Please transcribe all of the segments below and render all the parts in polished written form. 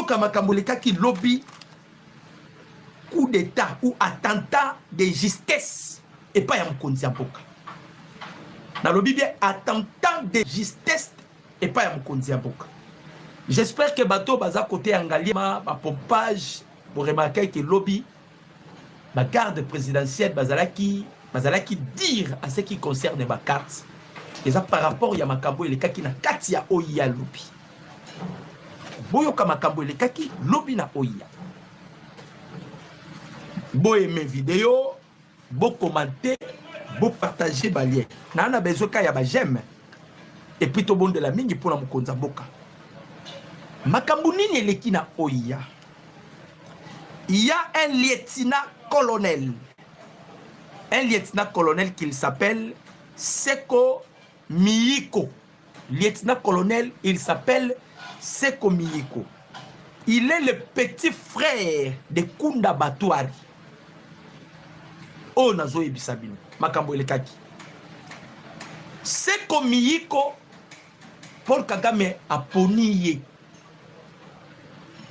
boyoka makambo lekaki lobby coup d'état ou attentat de justesse et pas ya mokonzi ya mboka. Na lobby bien attentat de justesse et pas ya mokonzi ya mboka. J'espère que bateau baza côté angaliema ba pompage pour remarquer que lobby la garde présidentielle bazalaki dire à ce qui concerne ma carte. Et ça par rapport à makambo et les kaki na kati ya oya lobby. Boyoka makambo et les kaki lobby na oya. Bo aimer vidéo, bo commenter, bo partager ba lien. Na na besoin ka ya ba j'aime. Et puis tout bon de la mingi pour la mokonza boka. Makambo nini eleki na oya. Il y a un lieutenant-colonel. Un lieutenant-colonel qu'il s'appelle Seko Miyiko. Lieutenant-colonel, il s'appelle Seko Miyiko. Il est le petit frère de Kunda Batouari. Oh, nazo ebisabino. Makambo elekaki. Seko Miyiko, Paul Kagame a poniye.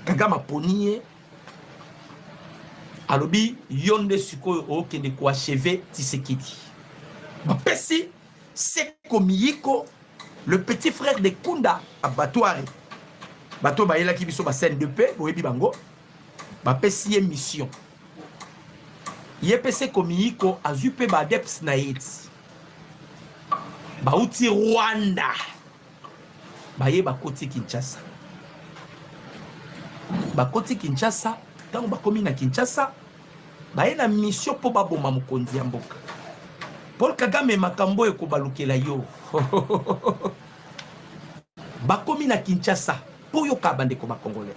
Kagame a poniye. Alobi yonde suko okende ko achever Tshisekedi. Bapesi Seko Miyiko, le petit frère de Kunda Batouari. Bato ba yela ki biso ba scène de paix, boyebi bango. Bapesi mission. Yepese Seko Miyiko azupe ba deps na yeti. Ba uti Rwanda. Ba ye ba koti Kinshasa. Ba koti Kinshasa. Tant bakomi na Kinshasa, baye na mission po baboma mokonzi ya mboka. Paul Kagame makambo eko balukela yo. Bakomi na Kinshasa, po yo kabande ko bakongole.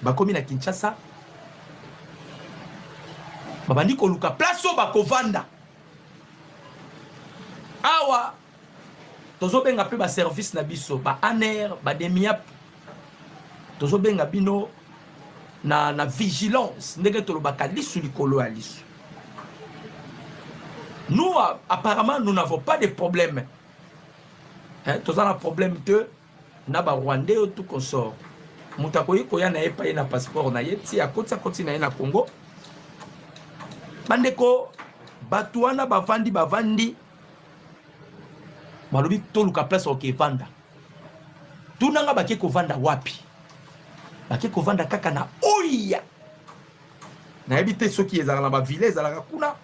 Bakomi na Kinshasa, babandi ko luka place o bakovanda. Awa tozo benga pe ba service na biso, ba ANER, ba DEMIAP. Tozo benga bino na vigilance ndenge tolobaka lisu likolo ya lisu. Nous apparemment nous n'avons pas de problème. Hein, tous on a problème que na ba Rwandais tout consort. Mutakoyi koya na epa na passeport na yeti a koti na Congo. Bandeko batuana bavandi malobi toluka place oke vanda. Tunanga bake ko vanda wapi? Bake ko vanda kaka na oya. Na ebite soki ezala na ba ville ezala kuna.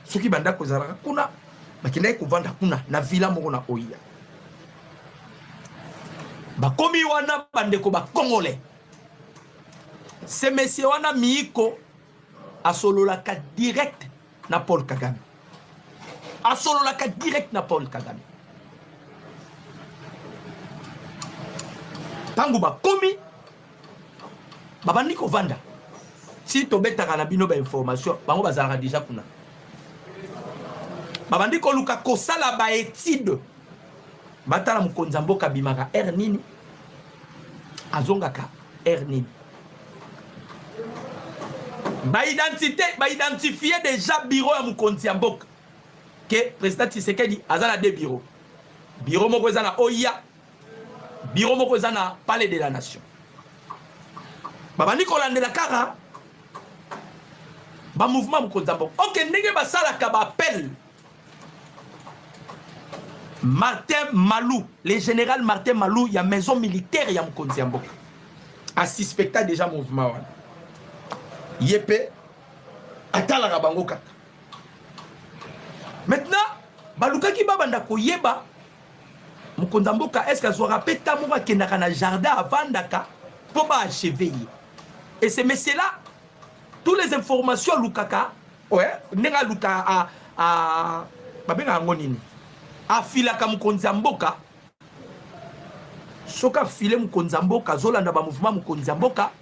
Soki bandako ezala kuna. Bakenda ko vanda kuna na villa moko na oya. Bakomi wana bandeko ba Congolais. Ce monsieur wana Miyiko asololaka direct na Paul Kagame. Asololaka direct na Paul Kagame. Tangu bakomi babandi ko vanda. Si tobetaka na bino ba information, bango bazalaka déjà kuna. Babandi ko luka kosala ba étude. Batala mukonza mboka bimaka R nini? Azongaka R nini? Ba identifier déjà bureau ya mukonzi mboka. Que président Tshisekedi azala deux bureaux. Bureau moko ezana Oya. Bureau moko ezana Palais de la Nation. Babandi ko landela kara ba mouvement mukonza mboka. OK, ndenge basalaka ba appel. Martin Malou, le général Martin Malou, il y a maison militaire, il y a Mkonzi Mboka. A suspecté déjà mouvement. Yepé, atala rabango kaka. Maintenant, baluka ki babanda ko yeba Mkonzi Mboka, est-ce qu'elle sera péta mouva kendaka na jardin avant daka pour ba achever. Et ces messieurs-là, toutes les informations lukaka, ouais, nenga luka a babenga ngonini. Afilaka Mkonzi Mboka soka file Mkonzi Mboka zolanda ba mouvement Mkonzi Mboka,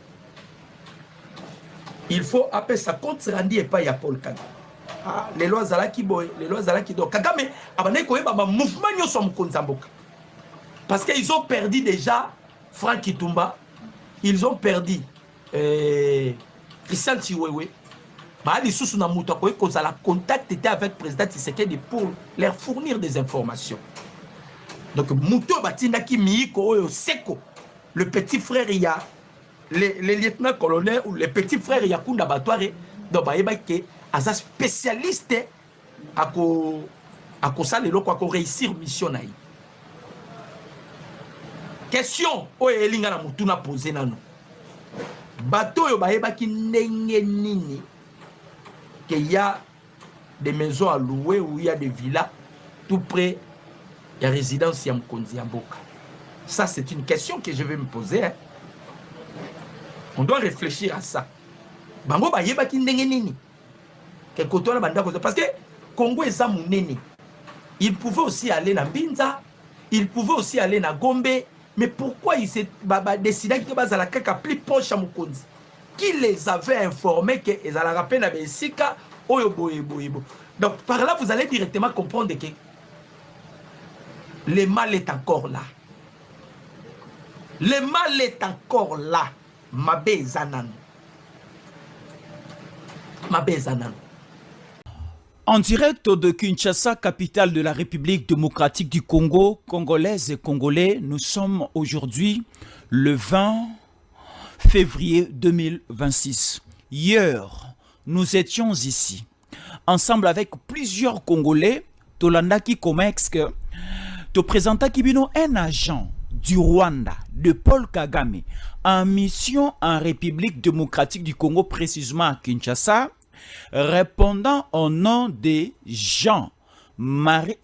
il faut appeler ça compte rendu et pas ya Paul Kagame. Ah, les lois zalaki boy, les lois zalaki do Kagame abane ko yeba ba mouvement nyoso Mkonzi Mboka parce qu'ils ont perdu déjà Franck Kitumba, ils ont perdu Christian Chiwewe. Bali sous na muta ko ko la contact était avec président Tshisekedi pour leur fournir des informations. Donc muto batinda ki Miyiko oyo Seko, le petit frère ya les lieutenants-colonels ou les petits frères Yakunda Batouare, donc il est spécialiste à réussir mission. Question o elinga na mutuna posé nano. Bateau yo bayebaki ndenge nini qu'il y a des maisons à louer ou il y a des villas tout près de la résidence Yamkonzi Mboka. Ça c'est une question que je vais me poser. Hein. On doit réfléchir à ça. Bango bayebaki ndenge nini que koto na banda parce que Congo est munene. Il pouvait aussi aller na Binza, il pouvait aussi aller na Gombe. Mais pourquoi il s'est décidé que la kaka plus proche à Mukonzi? Qui les avait informés que les Alapes n'avaient sika oyoboyeboyebo. Donc par là vous allez directement comprendre que le mal est encore là. Le mal est encore là. Mabe Zanan. Mabe Zanan. En direct de Kinshasa, capitale de la République démocratique du Congo, Congolaises et Congolais, nous sommes aujourd'hui le 20 février 2026. Hier, nous étions ici, ensemble avec plusieurs Congolais, Tolandaki Comex, te présenta Kibino un agent du Rwanda, de Paul Kagame, en mission en République démocratique du Congo, précisément à Kinshasa, répondant au nom de Jean-Marie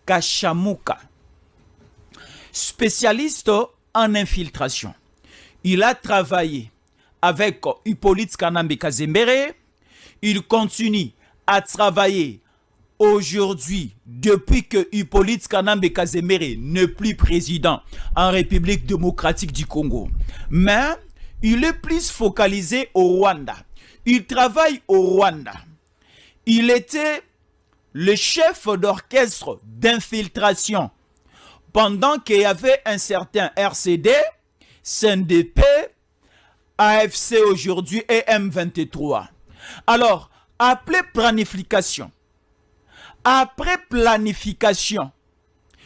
Kachamuka, spécialiste en infiltration. Il a travaillé avec Hippolyte Kanambe Kazembere. Il continue à travailler aujourd'hui, depuis que Hippolyte Kanambe Kazembere n'est plus président en République démocratique du Congo. Mais il est plus focalisé au Rwanda. Il travaille au Rwanda. Il était le chef d'orchestre d'infiltration pendant qu'il y avait un certain RCD, CNDP, AFC aujourd'hui et M23. Alors, après planification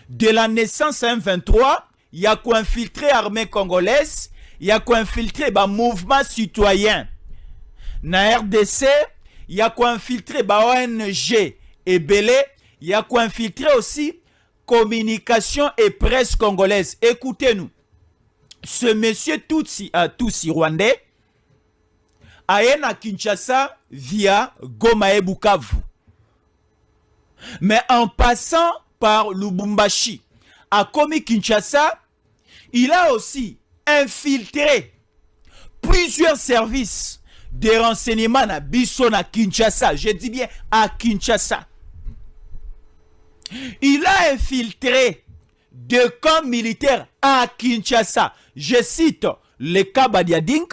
de la naissance M23, il y a quoi infiltrer l'armée congolaise, il y a quoi infiltrer le mouvement citoyen. Na RDC, il y a quoi infiltrer ONG et Belé, il y a quoi infiltrer aussi communication et presse congolaise. Écoutez-nous, ce monsieur Tutsi rwandais a été à Kinshasa via Goma et Bukavu. Mais en passant par Lubumbashi, à Komi Kinshasa, il a aussi infiltré plusieurs services de renseignements à Bisson à Kinshasa. Je dis bien à Kinshasa. Il a infiltré deux camps militaires à Kinshasa. Je cite le camp Badiading,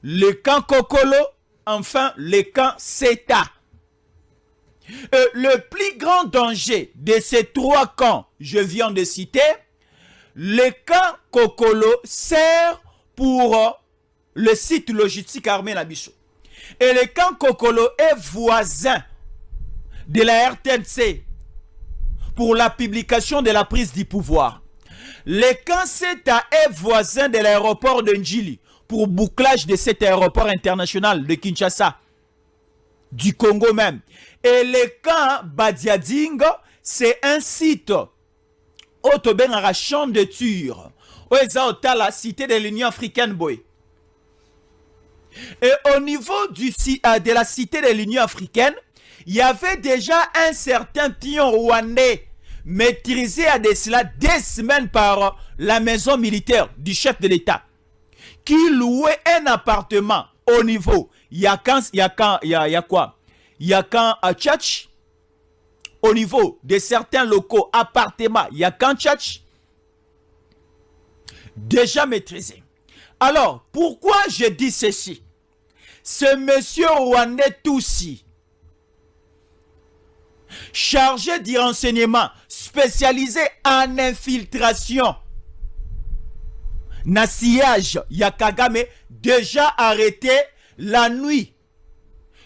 le camp Kokolo, enfin le camp Seta. Le plus grand danger de ces trois camps, je viens de citer, le camp Kokolo sert pour le site logistique armé Nabiso. Et le camp Kokolo est voisin de la RTNC pour la publication de la prise du pouvoir. Le camp Seta est voisin de l'aéroport de Njili pour bouclage de cet aéroport international de Kinshasa, du Congo même. Et le camp Badiading, c'est un site autoben à champ de Tur, où est la cité de l'Union africaine boy. Et au niveau de la cité de l'Union africaine, il y avait déjà un certain pion rwandais maîtrisé à cela 2 semaines par la maison militaire du chef de l'État, qui louait un appartement au niveau Yakan Tchatch, au niveau de certains locaux appartements Yakan Tchatch, déjà maîtrisé. Alors, pourquoi je dis ceci? Ce monsieur rwandais Tutsi, chargé du renseignement, spécialisé en infiltration, na sillage Yakagame, déjà arrêté la nuit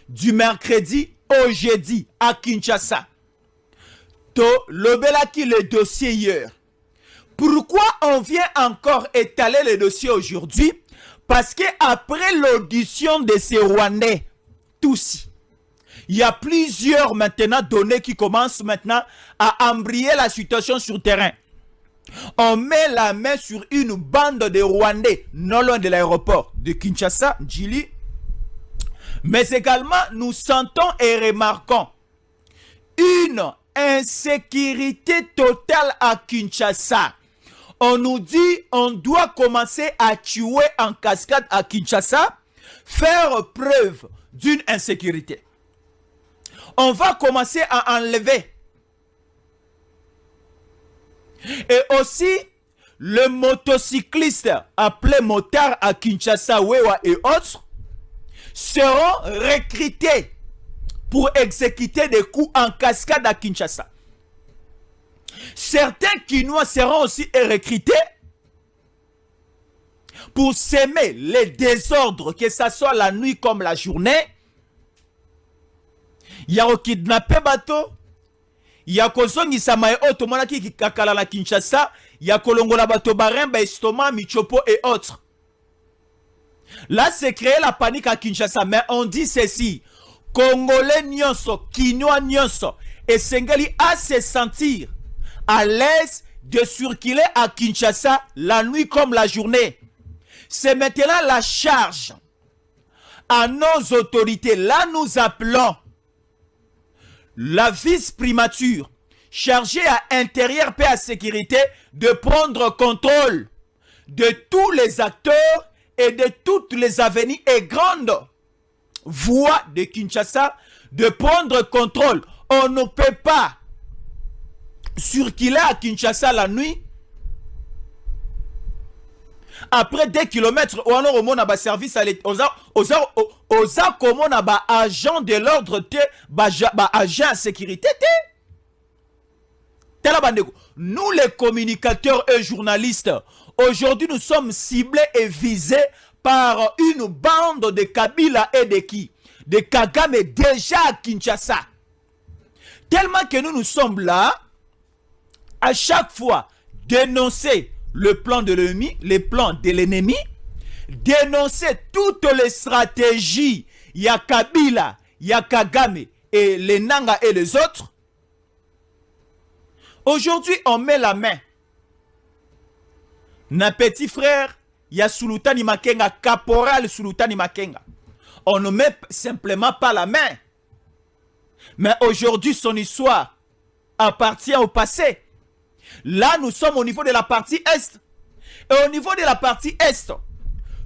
du mercredi au jeudi à Kinshasa. To lobelaki le dossier hier Pourquoi on vient encore étaler le dossier aujourd'hui? Parce que après l'audition de ces Rwandais, tous, il y a plusieurs maintenant données qui commencent maintenant à embrayer la situation sur terrain. On met la main sur une bande de Rwandais non loin de l'aéroport de Kinshasa, Djili. Mais également, nous sentons et remarquons une insécurité totale à Kinshasa. On nous dit on doit commencer à tuer en cascade à Kinshasa, faire preuve d'une insécurité. On va commencer à enlever. Et aussi, le motocycliste appelé motard à Kinshasa, Wewa et autres seront recrutés pour exécuter des coups en cascade à Kinshasa. Certains Kinois seront aussi recrutés pour s'aimer les désordres, que ce soit la nuit comme la journée. Il y a kidnappé bateau. Il y a kozongisa mae otomona ki kakala na Kinshasa. Il y a kolongola bateau baremba, Estoma, Michopo et autres. Là, c'est créé la panique à Kinshasa. Mais on dit ceci. Congolais nyonso, Kinois nyonso, et Sengali à se sentir à l'aise de circuler à Kinshasa la nuit comme la journée. C'est maintenant la charge à nos autorités. Là, nous appelons la vice-primature chargée à intérieur et à sécurité de prendre contrôle de tous les acteurs et de toutes les avenues et grandes voies de Kinshasa, de prendre contrôle. On ne peut pas circuler à Kinshasa la nuit. Après 2 kilomètres, on a un service à l'État. On a un agent de l'ordre, un agent de sécurité. Nous, les communicateurs et journalistes, aujourd'hui, nous sommes ciblés et visés par une bande de Kabila et de qui? De Kagame déjà à Kinshasa. Tellement que nous sommes là, à chaque fois, dénoncer le plan de l'ennemi, les plans de l'ennemi, dénoncer toutes les stratégies, il y a Kabila, il y a Kagame et les Nanga et les autres. Aujourd'hui, on met la main. Na petit frère, il y a Sultani Makenga, caporal Sultani Makenga. On ne met simplement pas la main. Mais aujourd'hui, son histoire appartient au passé. Là, nous sommes au niveau de la partie Est. Et au niveau de la partie Est,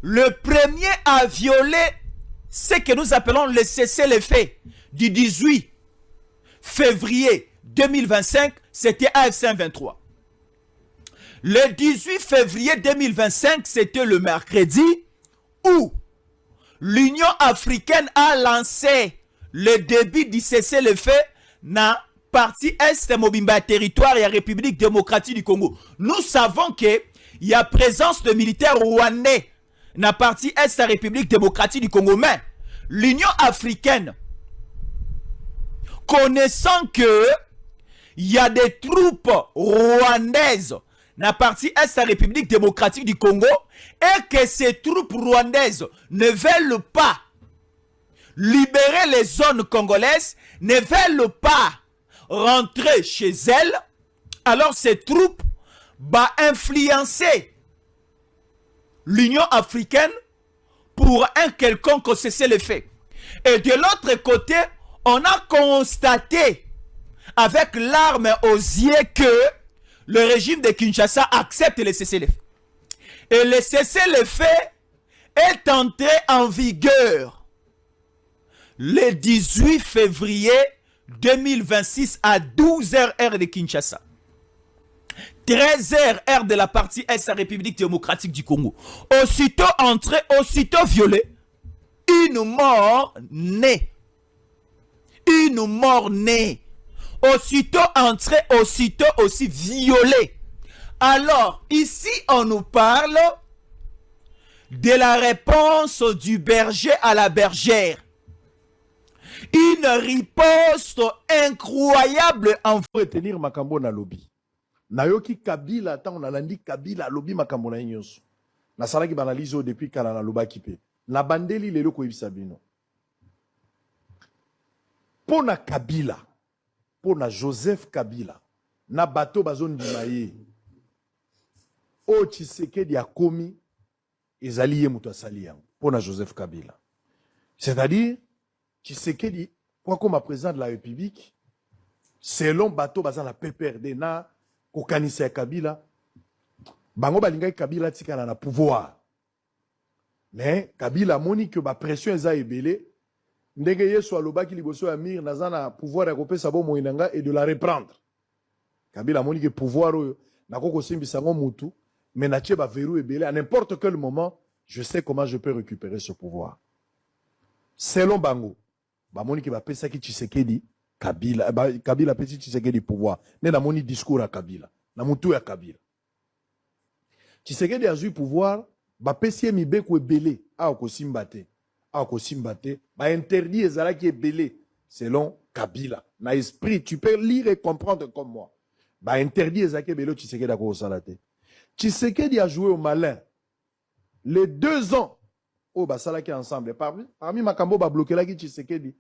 le premier à violer ce que nous appelons le cessez-le-feu du 18 février 2025, c'était AFC 23. Le 18 février 2025, c'était le mercredi où l'Union africaine a lancé le début du cessez-le-feu dans partie Est Mobimba territoire et la République démocratique du Congo. Nous savons qu'il y a présence de militaires rwandais dans la partie Est de la République démocratique du Congo. Mais l'Union africaine, connaissant que il y a des troupes rwandaises dans la partie Est de la République démocratique du Congo et que ces troupes rwandaises ne veulent pas libérer les zones congolaises, ne veulent pas rentrer chez elles, alors ces troupes vont influencer l'Union africaine pour un quelconque cessez-le-feu. Et de l'autre côté, on a constaté avec l'arme aux yeux que le régime de Kinshasa accepte le cessez-le-feu. Et le cessez-le-feu est entré en vigueur le 18 février 2026 à 12h heure de Kinshasa. 13h heure de la partie Est de la République démocratique du Congo. Aussitôt entré, aussitôt violé, une mort née. Une mort née. Aussitôt entré, aussitôt aussi violé. Alors, ici, on nous parle de la réponse du berger à la bergère. Une riposte incroyable en retenir Makambo na lobby. Nayoki Kabila, tant on a dit Kabila, lobi makambo na nyonso. Na salaki banalizo depuis kala na lobaki pe. Na bandeli lelo ko ibisabino. Pona Kabila, pona Joseph Kabila, na bato bazon dimaye. O Tshisekedi a komi ezali ye muto asali yango. Pona Joseph Kabila. C'est-à-dire, Tshisekedi, quoi comme président de la République, selon bato bazan la PPRD na kokanisa ya Kabila, bango balingai Kabila tikana na pouvoir. Mais Kabila moni que ba pression eza ebele, ndenge yesu alobaki liboso ya mir naza na pouvoir ya kopesa bo moinanga et de la reprendre. Kabila moni que pouvoir oyo nakoko simbisa ngo mutu, mais na tie ba verrou ebele à n'importe quel moment, je sais comment je peux récupérer ce pouvoir. Selon bango, ba moni que ba pesa ki Tshisekedi Kabila, Kabila pesi Tshisekedi pouvoir. Ne na moni discours à Kabila, na mutu ya Kabila. Tshisekedi a eu pouvoir, ba pesi mibeko ebele, a okosimbate. A okosimbate, ba interdit ezalaki ebele selon Kabila. Na esprit, tu peux lire et comprendre comme moi. Ba interdit ezalaki ebele Tshisekedi a kosalate. Tshisekedi a joué au malin. Les 2 ans au basalaki ensemble, parmi makambo ba bloqué la ki Tshisekedi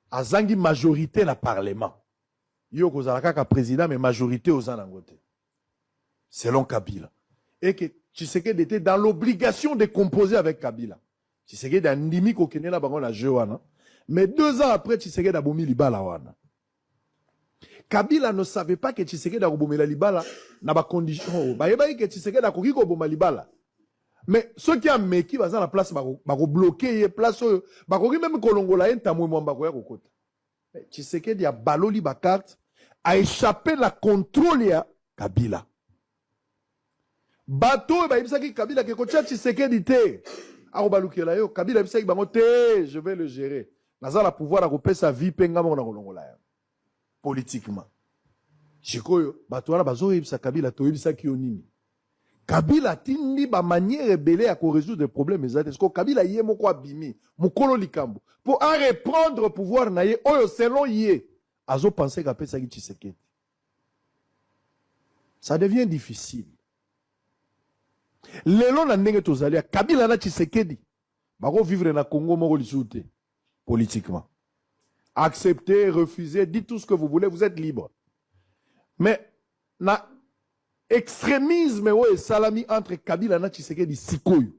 azangi majorité na parlement. Yo kozalaka ka président mais majorité aux anangote. Selon Kabila. Et que Tshisekedi était dans l'obligation de composer avec Kabila. Tshisekedi a ndimi ko kenela bango na jeu wana. Mais 2 ans après Tshisekedi a bomi libala wana. Kabila ne savait pas que Tshisekedi a bomela libala na ba condition. Ba yeba que Tshisekedi a koki ko boma libala. Mais ceux qui ont meki baza la place bako bloquer place bako même kolongola entamwe mwamba ko ya kokota. Tshisekedi a baloli ba carte a échappé la contrôle ya Kabila. Bato ba ibisaki Kabila ke kocha Tshisekedi te. A obalukela yo Kabila ibisaki bango te, je vais le gérer. Naza la pouvoir a kopesa vie penga mo na kolongola ya. Politiquement. Chikoyo bato wana bazo ibisa Kabila to ibisaki yo nini. Kabila tindi ba manière belé à résoudre des problèmes parce que Kabila yé moko abimi mukolo likambo pour en reprendre pouvoir na yé oyo selon yé azo penser qu'a pesa ki Tshisekedi. Ça devient difficile. Lelo na ndenge tozalia Kabila na Tshisekedi bako vivre na Congo moko lisute politiquement. Accepter, refuser, dites tout ce que vous voulez, vous êtes libre. Mais na extrémisme et salami entre Kabila et Tshisekedi sikoyo.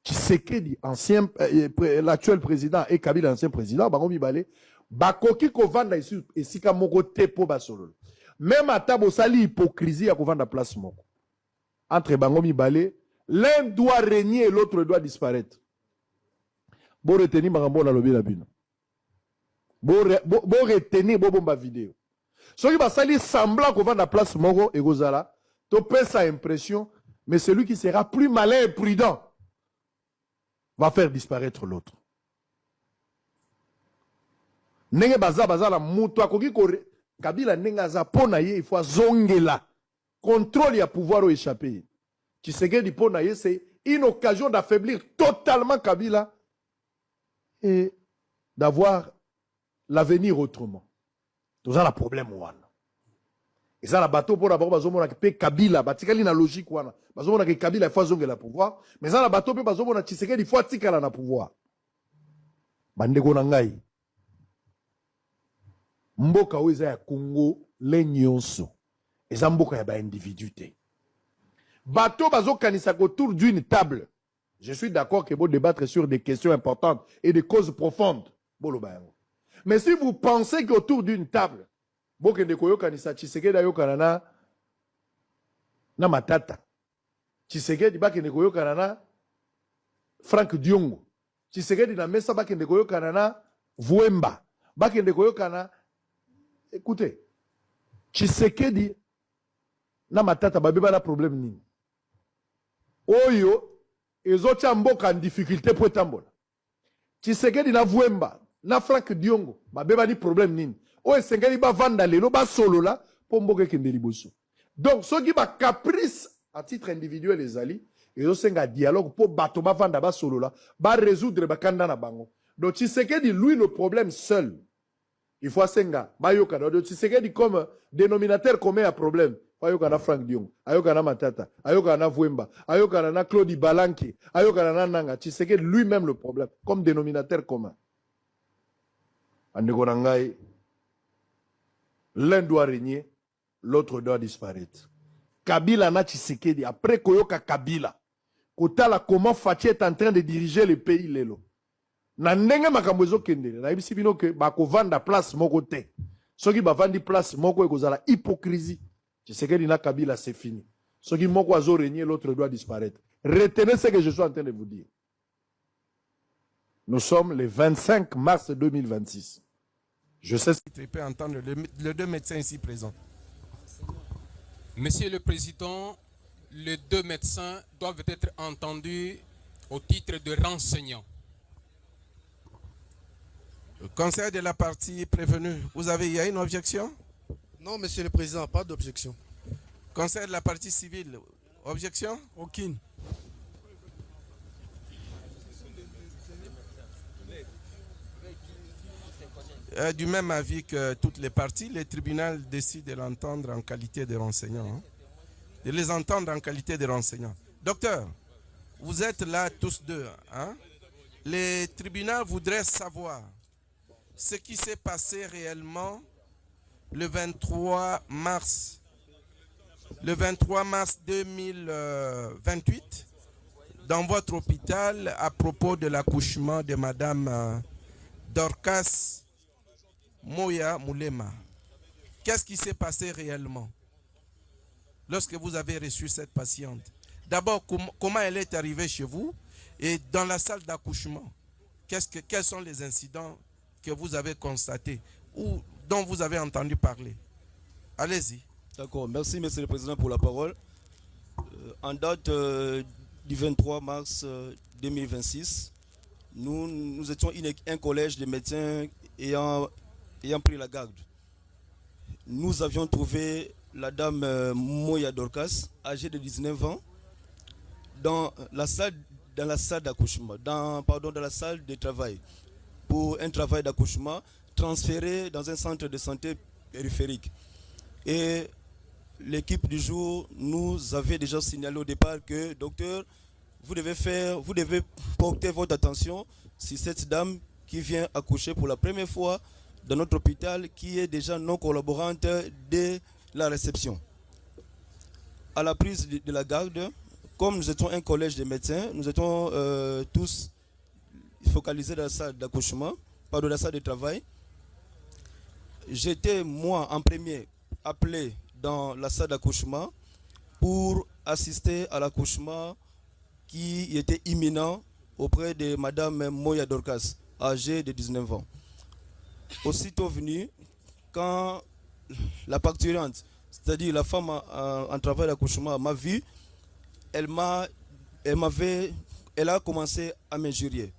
Tshisekedi, l'actuel président, et Kabila, ancien président, bango mibale, bakoki kovanda ici, et sika moko te po basolo. Même à tabo sali hypocrisie à kovanda place moko. Entre bango mibale, l'un doit régner et l'autre doit disparaître. Bo retenir makambo na lobi la bino. Bo retenir bo bomba vidéo. Ceux qui va salir semblant qu'on va dans la place Moro et Gozala, tu peux sa impression, mais celui qui sera plus malin et prudent va faire disparaître l'autre. Nenge baza la muto akoki kore Kabila nenga za pona ye il faut zongela contrôle ya pouvoir au échapper. Tshisekedi pona ye c'est une occasion d'affaiblir totalement Kabila et d'avoir l'avenir autrement. Tout ça, le problème, wana. Et ça, la bateau pour d'abord, bazomona que Kabila, batikali na logique, wana. Bazomona que Kabila, il faut zonge la pouvoir. Mais ça, la bateau pour bazomona Tshisekedi, il faut tikala na pouvoir. Bandeko na ngai. Mboka oiza ya Congo, l'enyonso. Et ça, mboka ya ba individuité. Bateau bazo kanisa autour d'une table. Je suis d'accord que vous débattre sur des questions importantes et des causes profondes. Bolo bayango. Mais si vous pensez qu'autour d'une table, Bokende koyoka ni sa Tshisekedi ayokana na Matata. Tshisekedi bakende koyoka na Frank Diongo. Tshisekedi na Mesa bakende koyoka na Vuemba. Bakende koyoka na écoutez, Tshisekedi na Matata babeba na problème nini. Oyo ezocha mboka en difficulté pour tambola. Tshisekedi na Vuemba na Frank Diongo babeba ni problème nini. O esengeli ba vanda lelo ba solo la po mboka kende liboso. Donc ceux qui ba caprice à titre individuel les ali ezo senga dialogue po bato ba vanda ba solo la ba résoudre ba kanda na bango. Donc Tshisekedi lui le problème seul. Il faut senga ba yoka. Donc Tshisekedi comme dénominateur commun à problème. ayoka na Frank Dion, ayoka na Matata, ayoka na Vwemba, ayoka na Claude Balanke, ayoka na Nanga. Tshisekedi lui-même le problème, comme dénominateur commun. Andeko na ngai, l'un doit régner, l'autre doit disparaître. Kabila na Tshisekedi, après koyoka Kabila, kotala comment Fachi est en train de diriger le pays lelo. Na ndenge makambo ezokendele, na yebisi bino ke bakovanda place moko te. Soki bavandi place moko ekozala hypocrisie. Tshisekedi na Kabila c'est fini. Soki moko azo régner, l'autre doit disparaître. Retenez ce que je suis en train de vous dire. Nous sommes le 25 mars 2026. Je sais si tu peux entendre les deux médecins ici présents. Monsieur le Président, les deux médecins doivent être entendus au titre de renseignants. Le conseil de la partie prévenue, il y a une objection? Non, Monsieur le Président, pas d'objection. Conseil de la partie civile, objection? Aucune. Du même avis que toutes les parties, le tribunal décide de l'entendre en qualité de renseignant. Hein? De les entendre en qualité de renseignant. Docteur, vous êtes là tous deux. Hein? Le tribunal voudrait savoir ce qui s'est passé réellement le 23 mars 2028 dans votre hôpital à propos de l'accouchement de Madame Dorcas Moya Moulema. Qu'est-ce qui s'est passé réellement lorsque vous avez reçu cette patiente? D'abord, comment elle est arrivée chez vous et dans la salle d'accouchement? Quels sont les incidents que vous avez constatés ou dont vous avez entendu parler? Allez-y. D'accord, merci Monsieur le Président pour la parole. En date du 23 mars 2026, nous étions un collège de médecins ayant pris la garde. Nous avions trouvé la dame Moya Dorcas, âgée de 19 ans, dans la salle d'accouchement, dans la salle de travail, pour un travail d'accouchement transféré dans un centre de santé périphérique. Et l'équipe du jour nous avait déjà signalé au départ que, docteur, vous devez porter votre attention sur cette dame qui vient accoucher pour la première fois dans notre hôpital, qui est déjà non collaborante de la réception. À la prise de la garde, comme nous étions un collège de médecins, nous étions tous focalisés dans la salle d'accouchement, pas de la salle de travail. J'étais, moi, en premier, appelé dans la salle d'accouchement pour assister à l'accouchement qui était imminent auprès de Madame Moya Dorcas, âgée de 19 ans. Aussitôt venu, quand la parturiente, c'est-à-dire la femme en travail d'accouchement, m'a vu, elle a commencé à m'injurier.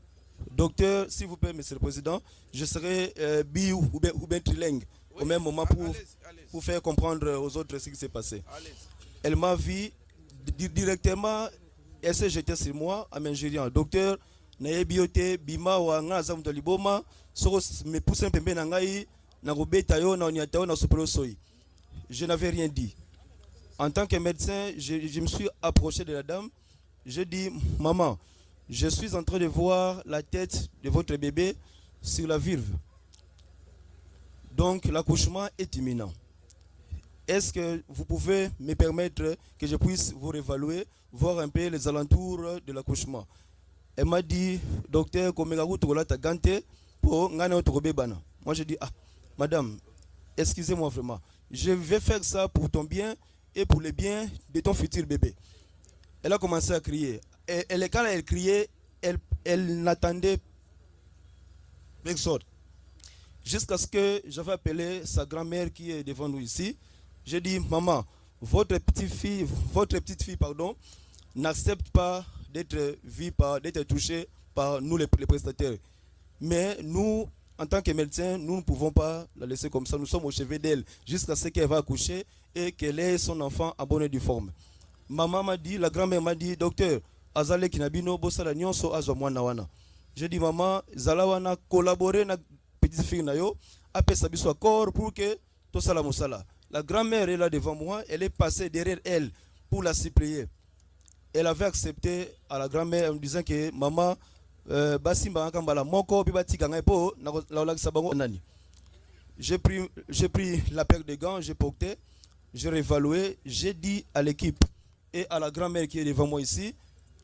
Docteur, s'il vous plaît, Monsieur le Président, je serai bi ou bien trilingue au même moment pour faire comprendre aux autres ce qui s'est passé. Elle m'a vu directement, elle s'est jetée sur moi en m'injuriant. Docteur, naebiote bima wa ngaza mtaliboma soko me pousse un peu na ngai na robeta yo na oniata yo na sopelo soi. Je n'avais rien dit. En tant que médecin, je me suis approché de la dame. Je dis, maman, je suis en train de voir la tête de votre bébé sur la vulve. Donc l'accouchement est imminent. Est-ce que vous pouvez me permettre que je puisse vous réévaluer, voir un peu les alentours de l'accouchement? Elle m'a dit, docteur, moi je dis, ah, madame, excusez-moi vraiment, je vais faire ça pour ton bien et pour le bien de ton futur bébé. Elle a commencé à crier. Et quand elle criait, elle n'attendait personne. Jusqu'à ce que j'avais appelé sa grand-mère qui est devant nous ici. J'ai dit, maman, votre petite fille, n'accepte pas d'être vue, d'être touchée par nous les prestataires. Mais nous, en tant que médecins, nous ne pouvons pas la laisser comme ça. Nous sommes au chevet d'elle jusqu'à ce qu'elle va accoucher et qu'elle ait son enfant en bonne et due forme. Maman m'a dit, la grand-mère m'a dit, docteur, Azale Kinabino, Bossala Nyonso, Azomwana Wana. J'ai dit, maman, Zalawana, collaborer avec petite fille Nayo, après ça, accord pour que tout ça la moussala. La grand-mère est là devant moi, elle est passée derrière elle pour la supplier. Elle avait accepté à la grand-mère en disant que maman, j'ai pris la paire de gants, j'ai porté, j'ai réévalué, j'ai dit à l'équipe et à la grand-mère qui est devant moi ici,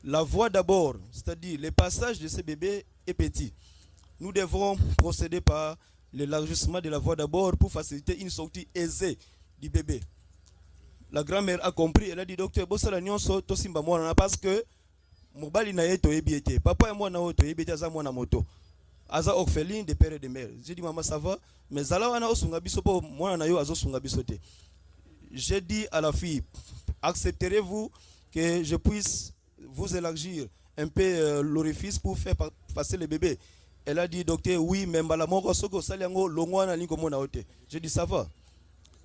la voie d'abord, c'est-à-dire le passage de ce bébé est petit. Nous devrons procéder par l'élargissement de la voie d'abord pour faciliter une sortie aisée du bébé. La grand-mère a compris, elle a dit docteur, parce que mobali na yeto ebiete, papa et moi na auto ebiete za moi na moto. Aza orpheline de père et de mère. J'ai dit maman ça va, mais zala wana osunga biso po moi na yo azo sunga biso te. J'ai dit à la fille, accepterez-vous que je puisse vous élargir un peu l'orifice pour faire passer le bébé? Elle a dit, docteur, oui, mais j'ai dit, ça va.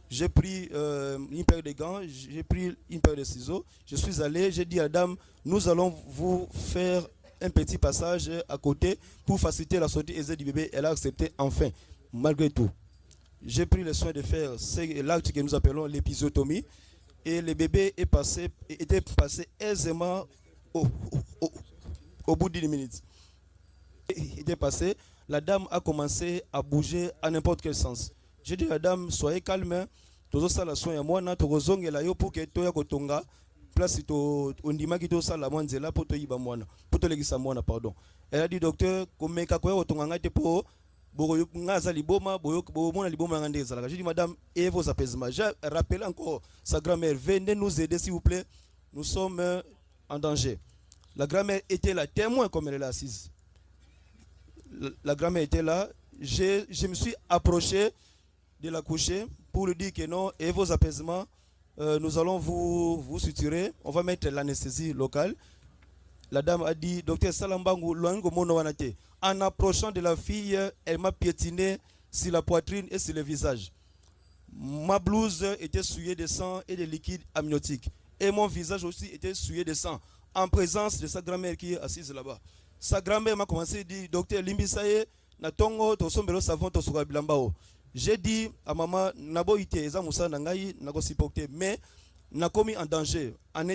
J'ai pris une paire de gants, j'ai pris une paire de ciseaux. Je suis allé, j'ai dit à la dame, nous allons vous faire un petit passage à côté pour faciliter la sortie aisée du bébé. Elle a accepté enfin, malgré tout. J'ai pris le soin de faire l'acte que nous appelons l'épisiotomie. Et le bébé était passé aisément au bout d'1 minute. Il était passé, la dame a commencé à bouger à n'importe quel sens. J'ai dit à la dame, soyez calme, tozo sala soin ya mwana tokozongela yo pour que toya kotonga place to ondima ki to sala mwanzela pour to yiba mwana, pour to legisa mwana pardon. Elle a dit docteur, komeka koya kotonga ngate po boyo ngaza liboma boyo mona liboma ngande ezala. J'ai dit madame, et vos apaisements. J'ai rappelé encore sa grand-mère, venez nous aider s'il vous plaît, nous sommes en danger. La grand-mère était là, témoin comme elle est là assise. La grand-mère était là, je me suis approché de la coucher pour lui dire que non, et vos apaisements, nous allons vous suturer, on va mettre l'anesthésie locale. La dame a dit, docteur Salambangu, en approchant de la fille, elle m'a piétiné sur la poitrine et sur le visage. Ma blouse était souillée de sang et de liquide amniotique. Et mon visage aussi était souillé de sang, en présence de sa grand-mère qui est assise là-bas. Sa grand-mère m'a commencé à dire, docteur Limbisaye, natongo tosombelo savon tosuka bilambao. J'ai dit à maman, nabo ite eza musa nangai nako supporter, mais n'a commis en danger en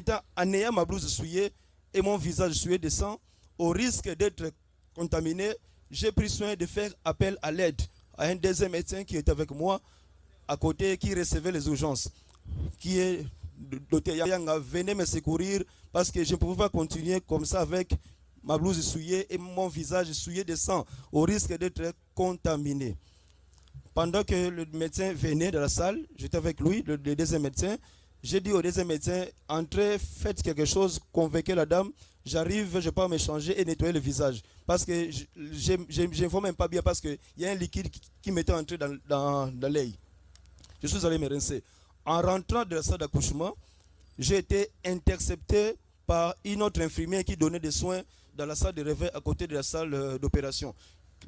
ayant ma blouse souillée et mon visage souillé de sang, au risque d'être contaminé. J'ai pris soin de faire appel à l'aide à un deuxième médecin qui était avec moi à côté, qui recevait les urgences, qui est docteur Yanga. Venez me secourir parce que je ne pouvais pas continuer comme ça avec ma blouse souillée et mon visage souillé de sang, au risque d'être contaminé. Pendant que le médecin venait de la salle, j'étais avec lui, le deuxième médecin. J'ai dit au deuxième médecin, entrez, faites quelque chose, convainquez la dame, j'arrive, je peux me changer et nettoyer le visage. Parce que je ne vois même pas bien, parce qu'il y a un liquide qui m'était entré dans l'œil. Je suis allé me rincer. En rentrant de la salle d'accouchement, j'ai été intercepté par une autre infirmière qui donnait des soins dans la salle de réveil à côté de la salle d'opération.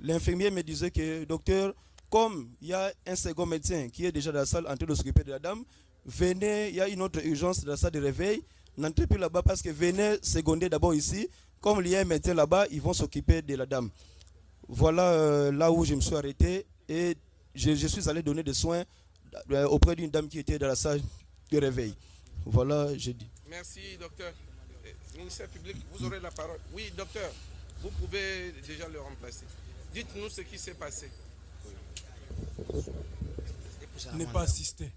L'infirmière me disait que, docteur, comme il y a un second médecin qui est déjà dans la salle en train de s'occuper de la dame, venez, il y a une autre urgence dans la salle de réveil, n'entrez plus là-bas parce que venez seconder d'abord ici. Comme il y a un médecin là-bas, ils vont s'occuper de la dame. Voilà là où je me suis arrêté et je suis allé donner des soins auprès d'une dame qui était dans la salle de réveil. Voilà, j'ai dit. Merci, docteur. Ministère public, vous aurez la parole. Oui, docteur, vous pouvez déjà le remplacer. Dites-nous ce qui s'est passé. N'est pas assisté.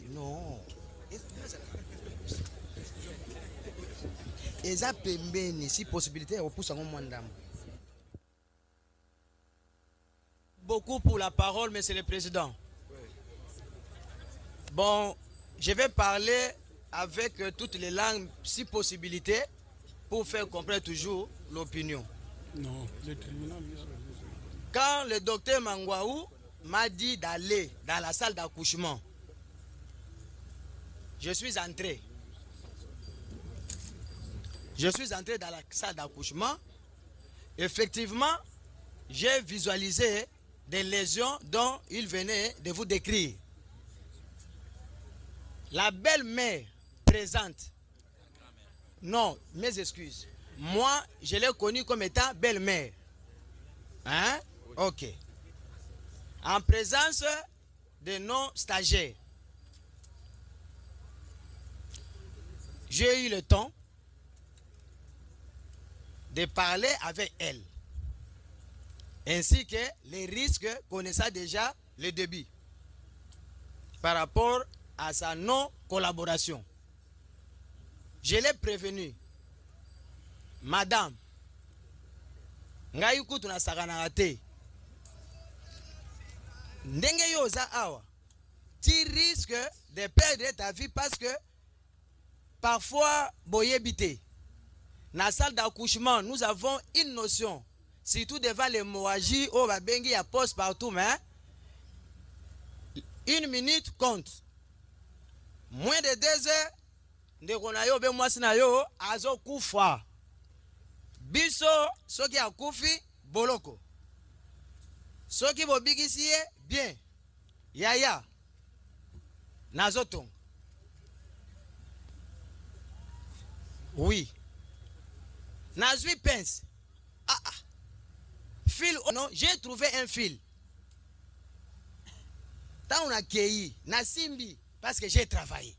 Non. Eza pembeni, si possibilité au pousse en mandam. Beaucoup pour la parole, monsieur le président. Bon, je vais parler avec toutes les langues, si possibilité, pour faire comprendre toujours l'opinion. Non, le tribunal. Quand le docteur Mangwaou m'a dit d'aller dans la salle d'accouchement, je suis entré. Je suis entré dans la salle d'accouchement. Effectivement, j'ai visualisé des lésions dont il venait de vous décrire. La belle-mère présente. Non, mes excuses. Moi, je l'ai connue comme étant belle-mère. Hein? Ok. En présence de nos stagiaires. j'ai eu le temps de parler avec elle, ainsi que les risques connaissant déjà le début par rapport à sa non-collaboration. Je l'ai prévenu, madame, ngai kutu na sakana te. Ndenge yo za awa, tu risques de perdre ta vie parce que parfois boyebite. Dans la salle d'accouchement, nous avons une notion, surtout devant l'hémorragie, au babengi ya poste partout, mais 1 minute compte. Moins de 2 heures, de konayo be mwasi na yo azo kufa. Biso soki akufi boloko. Soki bobikisi ye bien. Yaya. Nazoton. Oui. Nazui pense. Fil, non, j'ai trouvé un fil. Tant on a cueilli, na simbi, parce que j'ai travaillé.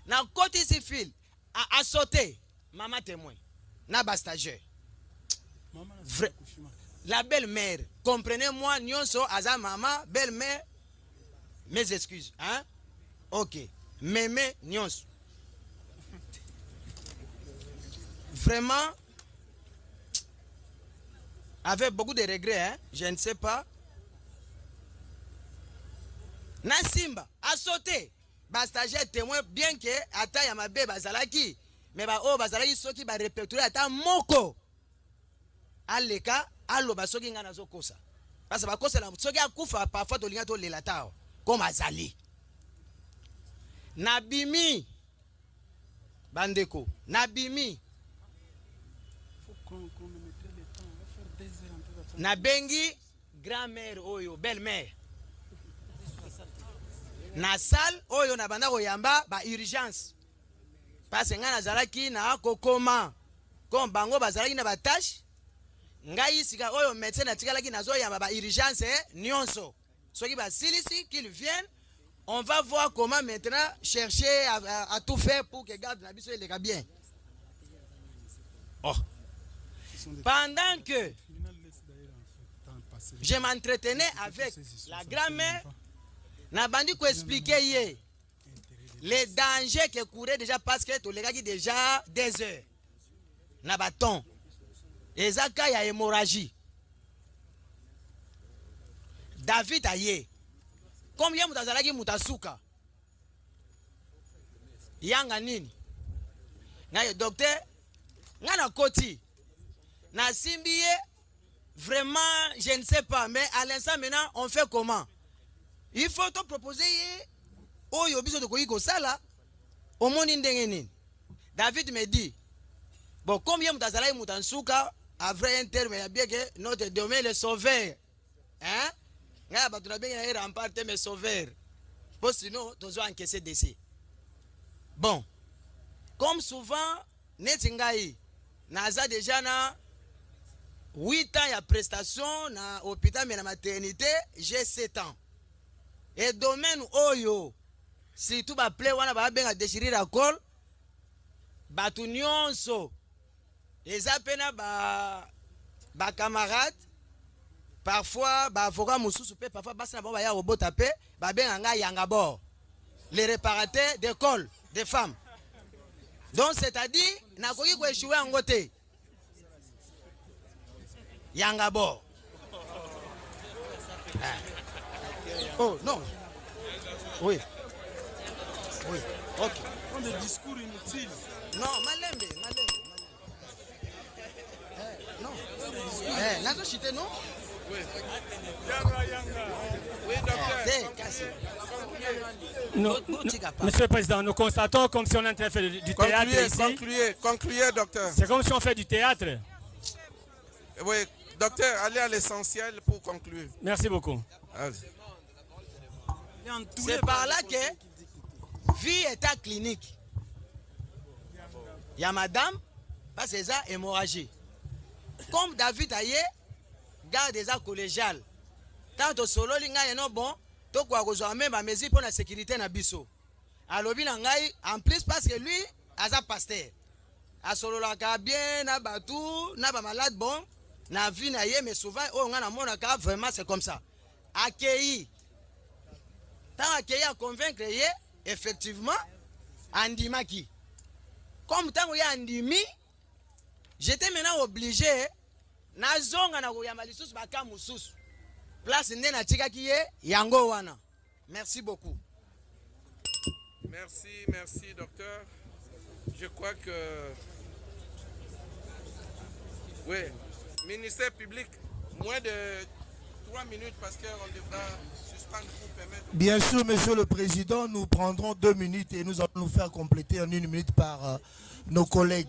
Na côté ce fil, a sauté, maman témoin, na bastageur. La belle-mère, comprenez-moi, nyonso, aza maman, belle-mère, mes excuses, hein? Ok, mémé, nyonso. Vraiment, avec beaucoup de regrets, hein? Je ne sais pas. Nasimba a sauté. Bastageur témoin bien que ata ya mabe bazalaki. Mais ba o bazalaki soki ba répertorier ata moko. Aleka alo ba soki ngana zo kosa. Parce que ba kosa la soki akufa parfois to linga to lelata comme azali. Nabimi bandeko, nabimi Nabengi grand-mère oyo, belle-mère. Na salle oyo na banda koyamba ba urgence. Parce que ngana zalaki na kokoma. Comme bango bazalaki na ba tâche. Ngai sika oyo médecin na tikalaki na zo yamba ba urgence nyonso. Soki ba silisi qu'ils viennent, on va voir comment maintenant chercher à tout faire pour que garde na biso les gars bien. Oh. Pendant que je m'entretenais avec la grand-mère, Nabandi ko expliquer les dangers que courait déjà parce que tous les gars qui déjà des heures. Nabaton. Et Zaka y a hémorragie. David aye. Combien mutazalaki mutasuka? Yanga nini? Na docteur, ngana koti. Na simbiye. Vraiment, je ne sais pas, mais à l'instant maintenant, on fait comment? Il faut te proposer oh yobiso de koyi sala au monde ndengeni. David me dit bon combien mutazala mutansuka après un terme ya bien que notre domaine le sauveur. Hein? Nga ba tuna bien na remporter mes sauveurs. Parce sinon tozo encaisser décès. Bon. Comme souvent netingai naza déjà na 8 ans ya prestation na hôpital mais na maternité, j'ai 7 ans. Et domaine oyo si tout ba play wana ba benga déchirer la col batu nyonso eza pena ba camarade parfois ba avocat mususu pe parfois basa ba ya robota pe ba benga nga yanga bord les réparateurs d'école des femmes. Donc c'est-à-dire na koki ko échouer en côté yanga bord. Oh non. Oui. Oui. Ok. On des discours inutiles. Non, malembe. Non. Nazo chité non? Oui. Oui, docteur. Monsieur le Président, nous constatons comme si on est en train de faire du théâtre ici. Concluez, docteur. C'est comme si on fait du théâtre. Oui, docteur, allez à l'essentiel pour conclure. Merci beaucoup. C'est par là que vie état clinique. Il y a madame, parce que ça hémorragie. Comme David Aye, garde des actes collégiales. Tant au solo, il y a bon, tout quoi que même à mesure pour la sécurité na biso. Alors, en plus, parce que lui, aza pasteur. Asololaka bien na batou, na ba malade bon, na vie na ye, mais souvent oh on a monaka vraiment c'est comme ça. Accueilli. Tant accueilli à convaincre ye, effectivement, andimaki. Comme tant que ya andimi, j'étais maintenant obligé na zonga na koyamba lisusu baka mususu. Place nde na tikaki ye yango wana. Merci beaucoup. Merci, docteur. Je crois que... Oui, ministère public, moins de 3 minutes parce qu'on devra suspendre pour permettre... Bien sûr, Monsieur le Président, nous prendrons 2 minutes et nous allons nous faire compléter en 1 minute par nos collègues.